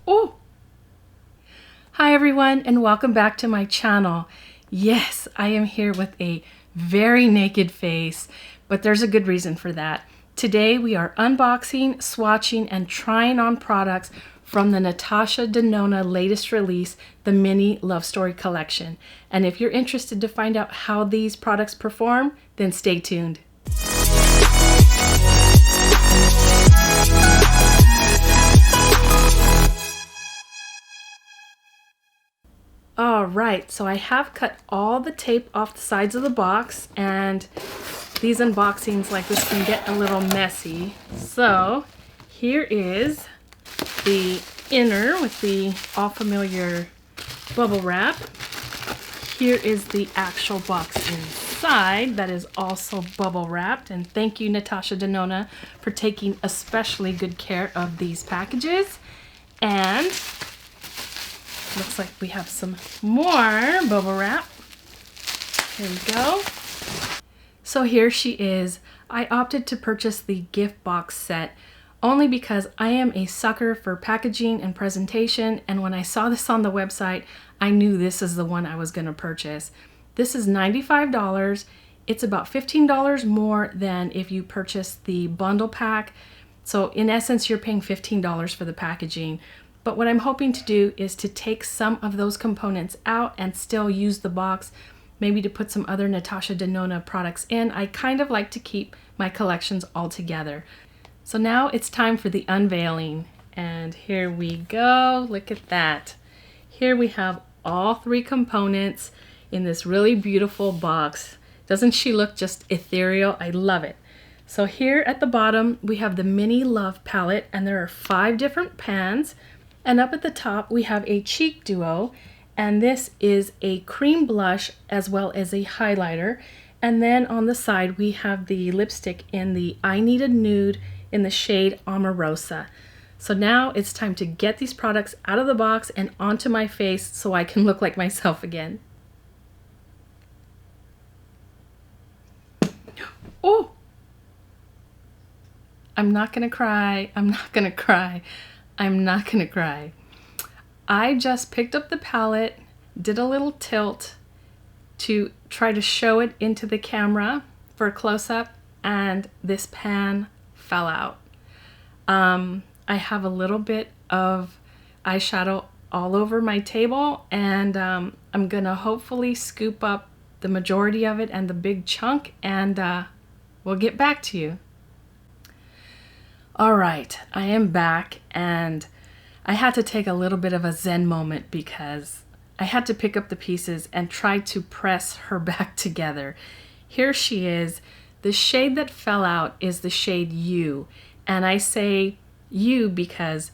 Oh! Hi everyone, and welcome back to my channel. Yes, I am here with a very naked face, but there's a good reason for that. Today we are unboxing, swatching, and trying on products from the Natasha Denona latest release, the Mini Love Story Collection. And if you're interested to find out how these products perform, then stay tuned. All right, so I have cut all the tape off the sides of the box, and these unboxings like this can get a little messy. So here is the inner with the all familiar bubble wrap. Here is the actual box inside that is also bubble wrapped, and thank you Natasha Denona for taking especially good care of these packages. And looks like we have some more bubble wrap. Here we go. So here she is. I opted to purchase the gift box set only because I am a sucker for packaging and presentation, and when I saw this on the website, I knew this is the one I was going to purchase. This is $95. It's about $15 more than if you purchase the bundle pack. So in essence, you're paying $15 for the packaging. But what I'm hoping to do is to take some of those components out and still use the box, maybe to put some other Natasha Denona products in. I kind of like to keep my collections all together. So now it's time for the unveiling. And here we go. Look at that. Here we have all three components in this really beautiful box. Doesn't she look just ethereal? I love it. So here at the bottom, we have the Mini Love palette, and there are 5 different pans. And up at the top, we have a cheek duo, and this is a cream blush as well as a highlighter. And then on the side, we have the lipstick in the I Need a Nude in the shade Amorosa. So now it's time to get these products out of the box and onto my face so I can look like myself again. Oh! I'm not gonna cry. I'm not gonna cry. I'm not gonna cry. I just picked up the palette, did a little tilt to try to show it into the camera for a close-up, and this pan fell out. I have a little bit of eyeshadow all over my table, and I'm gonna hopefully scoop up the majority of it and the big chunk, and we'll get back to you. All right, I am back, and I had to take a little bit of a zen moment because I had to pick up the pieces and try to press her back together. Here she is. The shade that fell out is the shade U, and I say U because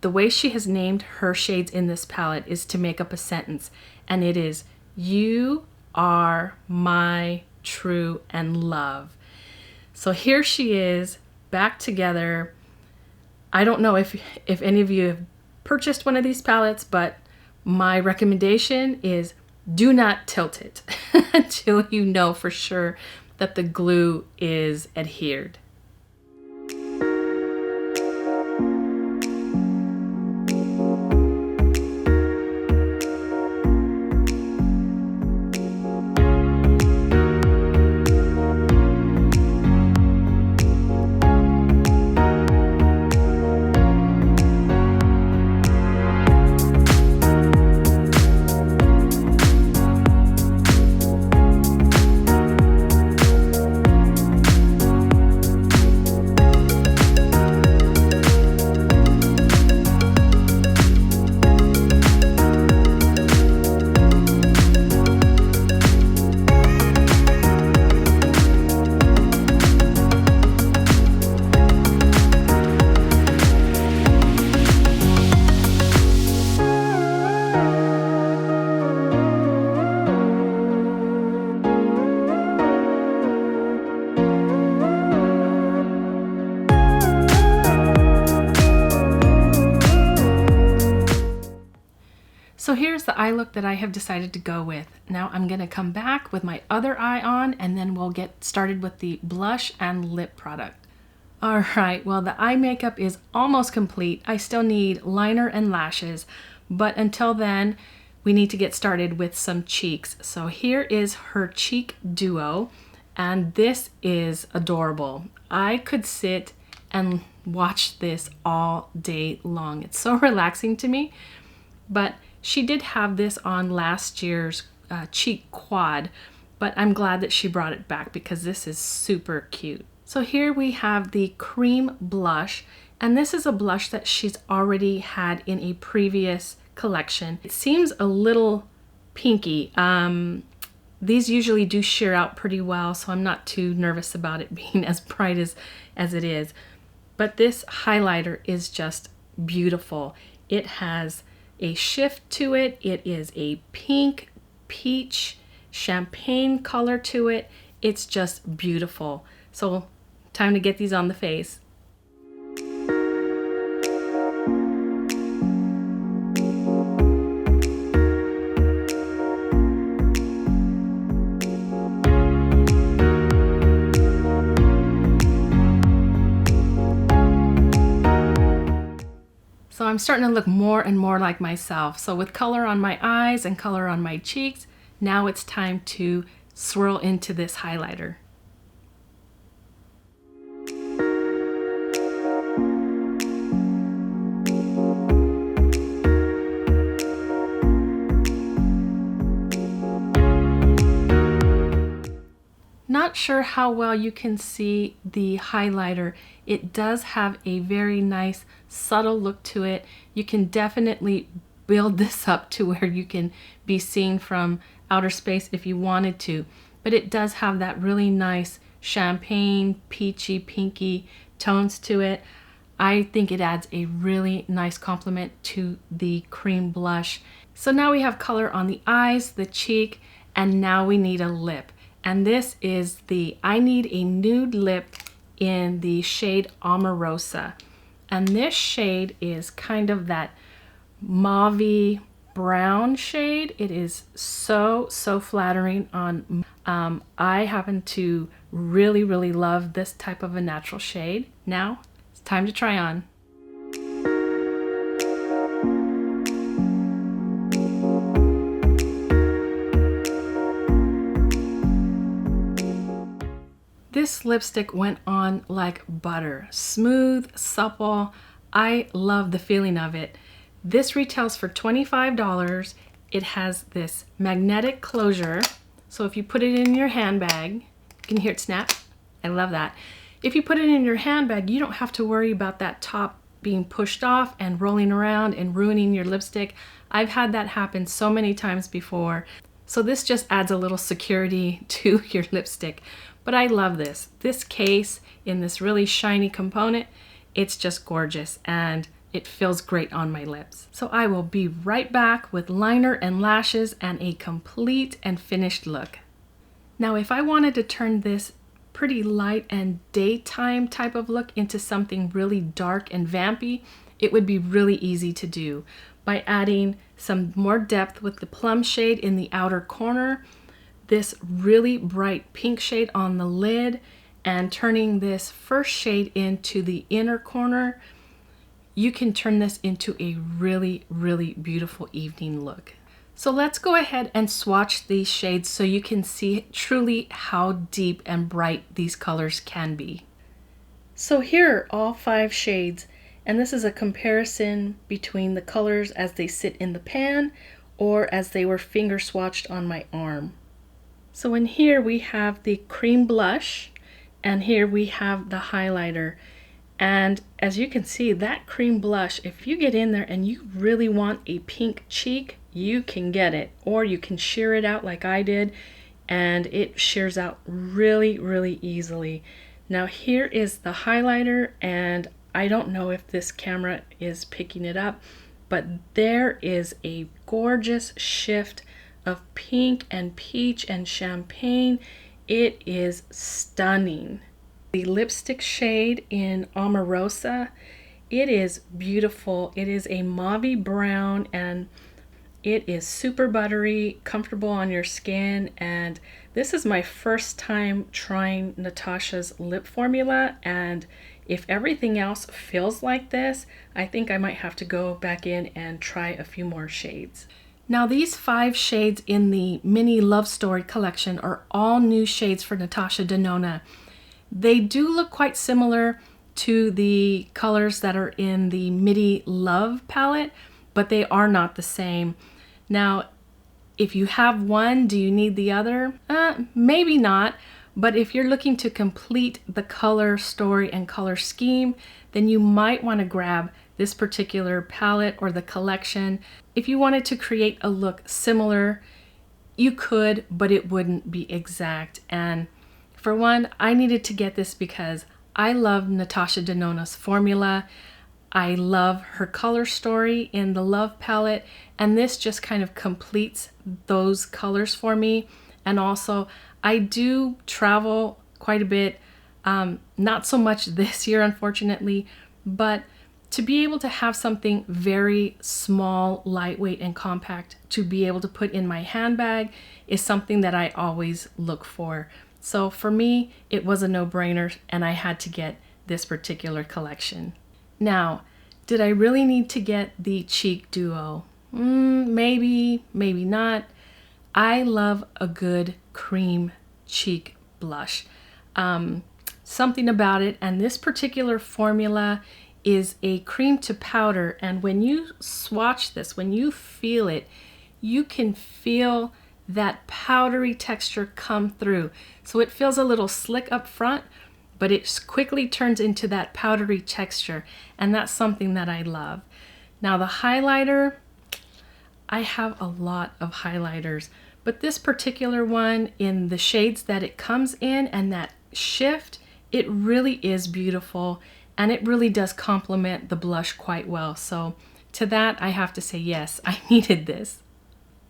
the way she has named her shades in this palette is to make up a sentence, and it is, "You are my true and love." So here she is, back together. I don't know if any of you have purchased one of these palettes, but my recommendation is do not tilt it until you know for sure that the glue is adhered. So here's the eye look that I have decided to go with. Now I'm gonna come back with my other eye on, and then we'll get started with the blush and lip product. All right, well, the eye makeup is almost complete. I still need liner and lashes, but until then, we need to get started with some cheeks. So here is her cheek duo, and this is adorable. I could sit and watch this all day long. It's so relaxing to me, but she did have this on last year's cheek quad, but I'm glad that she brought it back because this is super cute. So here we have the cream blush, and this is a blush that she's already had in a previous collection. It seems a little pinky. These usually do sheer out pretty well, so I'm not too nervous about it being as bright as it is. But this highlighter is just beautiful. It has a shift to it. It is a pink, peach, champagne color to it. It's just beautiful. So time to get these on the face. So I'm starting to look more and more like myself. So with color on my eyes and color on my cheeks, now it's time to swirl into this highlighter. Not sure how well you can see the highlighter. It does have a very nice subtle look to it. You can definitely build this up to where you can be seen from outer space if you wanted to, but it does have that really nice champagne, peachy, pinky tones to it. I think it adds a really nice complement to the cream blush. So now we have color on the eyes, the cheek, and now we need a lip. And this is I need a nude lip in the shade Amorosa. And this shade is kind of that mauvey brown shade. It is so flattering on. I happen to really love this type of a natural shade. Now it's time to try on. This lipstick went on like butter, smooth, supple. I love the feeling of it. This retails for $25. It has this magnetic closure, so if you put it in your handbag, you can hear it snap. I love that. If you put it in your handbag, you don't have to worry about that top being pushed off and rolling around and ruining your lipstick. I've had that happen so many times before. So this just adds a little security to your lipstick. But I love this. This case in this really shiny component, it's just gorgeous and it feels great on my lips. So I will be right back with liner and lashes and a complete and finished look. Now if I wanted to turn this pretty light and daytime type of look into something really dark and vampy, it would be really easy to do by adding some more depth with the plum shade in the outer corner, this really bright pink shade on the lid, and turning this first shade into the inner corner. You can turn this into a really beautiful evening look. So let's go ahead and swatch these shades so you can see truly how deep and bright these colors can be. So here are all 5 shades, and this is a comparison between the colors as they sit in the pan or as they were finger swatched on my arm. So in here we have the cream blush, and here we have the highlighter. And as you can see, that cream blush, if you get in there and you really want a pink cheek, you can get it, or you can sheer it out like I did, and it sheers out really easily. Now here is the highlighter, and I don't know if this camera is picking it up, but there is a gorgeous shift of pink and peach and champagne. It is stunning. The lipstick shade in Amorosa, it is beautiful. It is a mauve brown and it is super buttery, comfortable on your skin, and this is my first time trying Natasha's lip formula, and If everything else feels like this, I think I might have to go back in and try a few more shades. Now these 5 shades in the mini love story collection are all new shades for Natasha Denona. They do look quite similar to the colors that are in the Midi Love palette, but they are not the same. Now, if you have one, do you need the other? Maybe not, but if you're looking to complete the color story and color scheme, then you might want to grab this particular palette or the collection. If you wanted to create a look similar, you could, but it wouldn't be exact. And for one, I needed to get this because I love Natasha Denona's formula. I love her color story in the Love palette, and this just kind of completes those colors for me. And also, I do travel quite a bit, not so much this year, unfortunately, but to be able to have something very small, lightweight, and compact to be able to put in my handbag is something that I always look for. So for me, it was a no-brainer, and I had to get this particular collection. Now, did I really need to get the cheek duo? Maybe, maybe not. I love a good cream cheek blush. Something about it, and this particular formula is a cream to powder, and when you swatch this, when you feel it, you can feel that powdery texture come through. So it feels a little slick up front, but it quickly turns into that powdery texture, and that's something that I love. Now the highlighter, I have a lot of highlighters, but this particular one in the shades that it comes in and that shift, it really is beautiful, and it really does complement the blush quite well. So to that, I have to say yes, I needed this.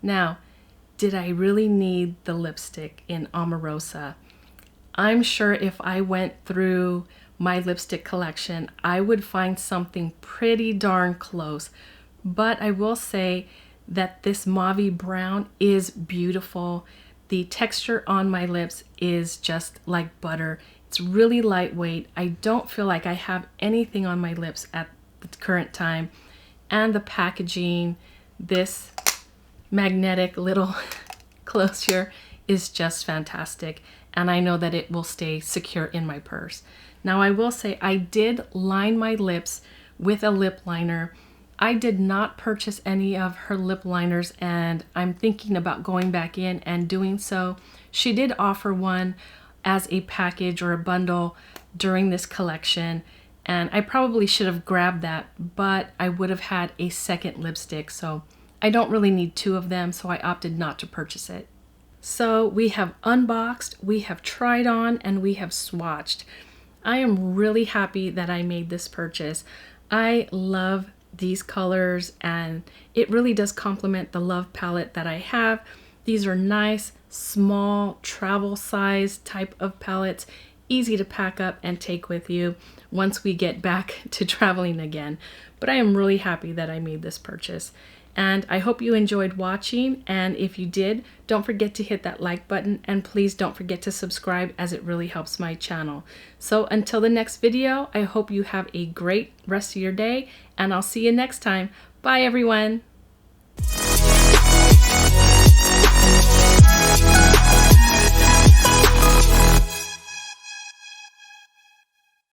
Now, did I really need the lipstick in Amorosa? I'm sure if I went through my lipstick collection, I would find something pretty darn close. But I will say that this mauve brown is beautiful. The texture on my lips is just like butter. It's really lightweight. I don't feel like I have anything on my lips at the current time. And the packaging, this magnetic little closure is just fantastic, and I know that it will stay secure in my purse. Now I will say I did line my lips with a lip liner. I did not purchase any of her lip liners, and I'm thinking about going back in and doing so. She did offer one as a package or a bundle during this collection, and I probably should have grabbed that, but I would have had a second lipstick, so I don't really need 2 of them, so I opted not to purchase it. So we have unboxed, we have tried on, and we have swatched. I am really happy that I made this purchase. I love these colors, and it really does complement the Love palette that I have. These are nice, small, travel size type of palettes, easy to pack up and take with you once we get back to traveling again. But I am really happy that I made this purchase. And I hope you enjoyed watching, and if you did, don't forget to hit that like button, and please don't forget to subscribe, as it really helps my channel. So until the next video, I hope you have a great rest of your day, and I'll see you next time. Bye everyone!